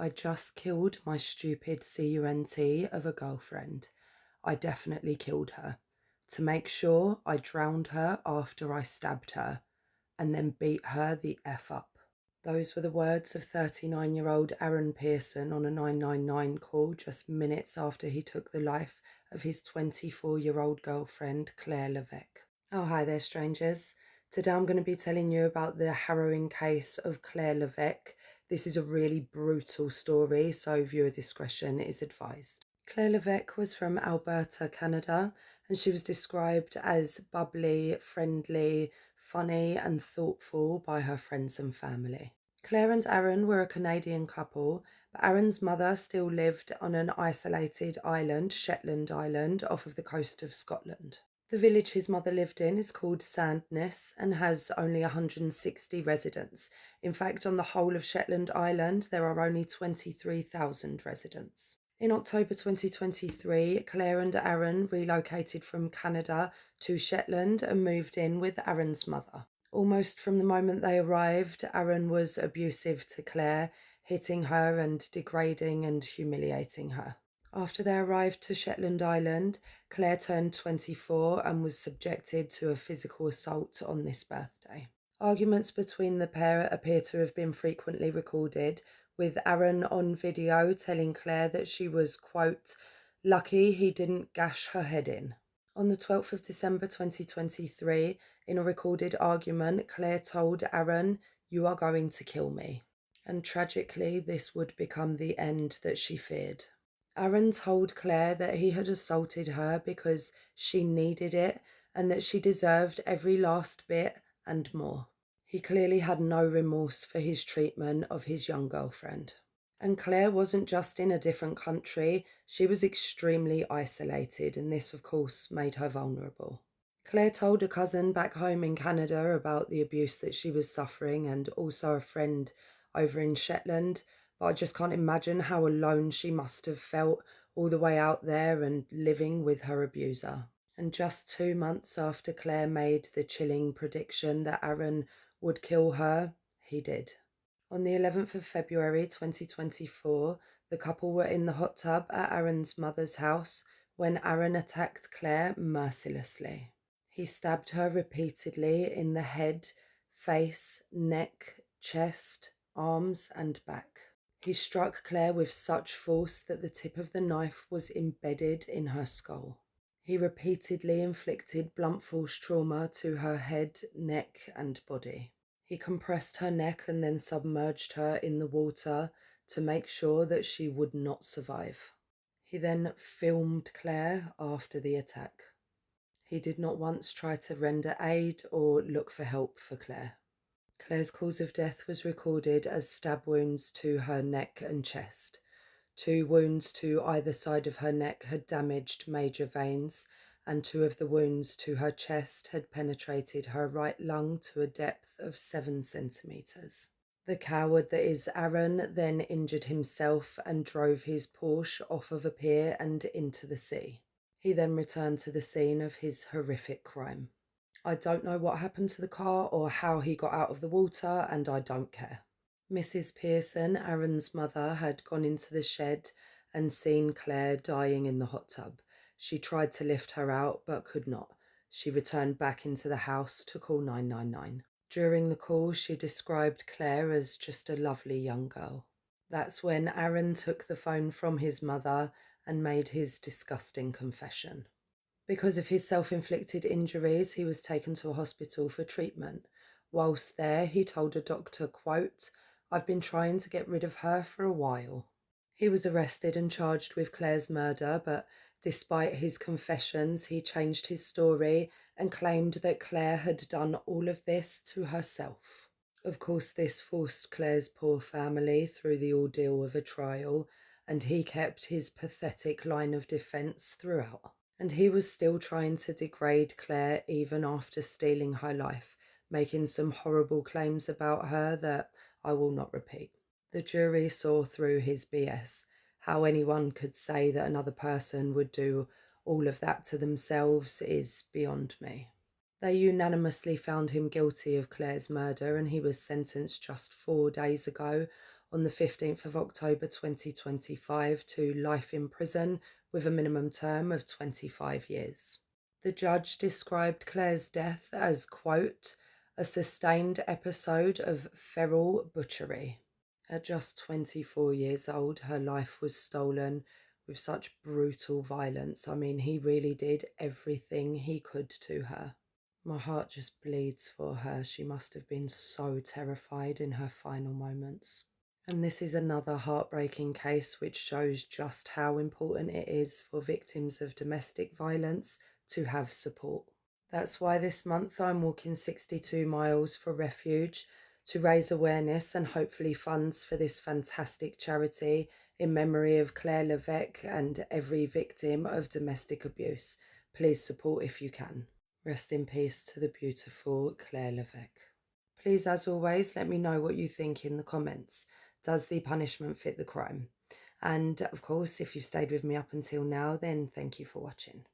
I just killed my stupid CUNT of a girlfriend. I definitely killed her. To make sure, I drowned her after I stabbed her, and then beat her the F up. Those were the words of 39-year-old Aaron Pearson on a 999 call just minutes after he took the life of his 24-year-old girlfriend, Claire Levesque. Oh, hi there, strangers. Today I'm going to be telling you about the harrowing case of Claire Levesque. This is a really brutal story, so viewer discretion is advised. Claire Levesque was from Alberta, Canada, and she was described as bubbly, friendly, funny, and thoughtful by her friends and family. Claire and Aaron were a Canadian couple, but Aaron's mother still lived on an isolated island, Shetland Island, off of the coast of Scotland. The village his mother lived in is called Sandnes and has only 160 residents. In fact, on the whole of Shetland Island, there are only 23,000 residents. In October 2023, Claire and Aaron relocated from Canada to Shetland and moved in with Aaron's mother. Almost from the moment they arrived, Aaron was abusive to Claire, hitting her and degrading and humiliating her. After they arrived to Shetland Island, Claire turned 24 and was subjected to a physical assault on this birthday. Arguments between the pair appear to have been frequently recorded, with Aaron on video telling Claire that she was, quote, lucky he didn't gash her head in. On the 12th of December 2023, in a recorded argument, Claire told Aaron, "You are going to kill me." And tragically, this would become the end that she feared. Aaron told Claire that he had assaulted her because she needed it and that she deserved every last bit and more. He clearly had no remorse for his treatment of his young girlfriend. And Claire wasn't just in a different country, she was extremely isolated, and this, of course, made her vulnerable. Claire told a cousin back home in Canada about the abuse that she was suffering and also a friend over in Shetland, but I just can't imagine how alone she must have felt all the way out there and living with her abuser. And just 2 months after Claire made the chilling prediction that Aaron would kill her, he did. On the 11th of February 2024, the couple were in the hot tub at Aaron's mother's house when Aaron attacked Claire mercilessly. He stabbed her repeatedly in the head, face, neck, chest, arms, and back. He struck Claire with such force that the tip of the knife was embedded in her skull. He repeatedly inflicted blunt force trauma to her head, neck, and body. He compressed her neck and then submerged her in the water to make sure that she would not survive. He then filmed Claire after the attack. He did not once try to render aid or look for help for Claire. Claire's cause of death was recorded as stab wounds to her neck and chest. 2 wounds to either side of her neck had damaged major veins, and 2 of the wounds to her chest had penetrated her right lung to a depth of 7 centimetres. The coward that is Aaron then injured himself and drove his Porsche off of a pier and into the sea. He then returned to the scene of his horrific crime. I don't know what happened to the car or how he got out of the water, and I don't care. Mrs. Pearson, Aaron's mother, had gone into the shed and seen Claire dying in the hot tub. She tried to lift her out but could not. She returned back into the house to call 999. During the call, she described Claire as just a lovely young girl. That's when Aaron took the phone from his mother and made his disgusting confession. Because of his self-inflicted injuries, he was taken to a hospital for treatment. Whilst there, he told a doctor, quote, "I've been trying to get rid of her for a while." He was arrested and charged with Claire's murder, but despite his confessions, he changed his story and claimed that Claire had done all of this to herself. Of course, this forced Claire's poor family through the ordeal of a trial, and he kept his pathetic line of defence throughout. And he was still trying to degrade Claire even after stealing her life, making some horrible claims about her that I will not repeat. The jury saw through his BS. How anyone could say that another person would do all of that to themselves is beyond me. They unanimously found him guilty of Claire's murder, and he was sentenced just 4 days ago on the 15th of October 2025 to life in prison with a minimum term of 25 years. The judge described Claire's death as, quote, a sustained episode of feral butchery. At just 24 years old, her life was stolen with such brutal violence. I mean, he really did everything he could to her. My heart just bleeds for her. She must have been so terrified in her final moments. And this is another heartbreaking case which shows just how important it is for victims of domestic violence to have support. That's why this month I'm walking 62 miles for refuge to raise awareness and hopefully funds for this fantastic charity in memory of Claire Levesque and every victim of domestic abuse. Please support if you can. Rest in peace to the beautiful Claire Levesque. Please, as always, let me know what you think in the comments. Does the punishment fit the crime? And of course, if you've stayed with me up until now, then thank you for watching.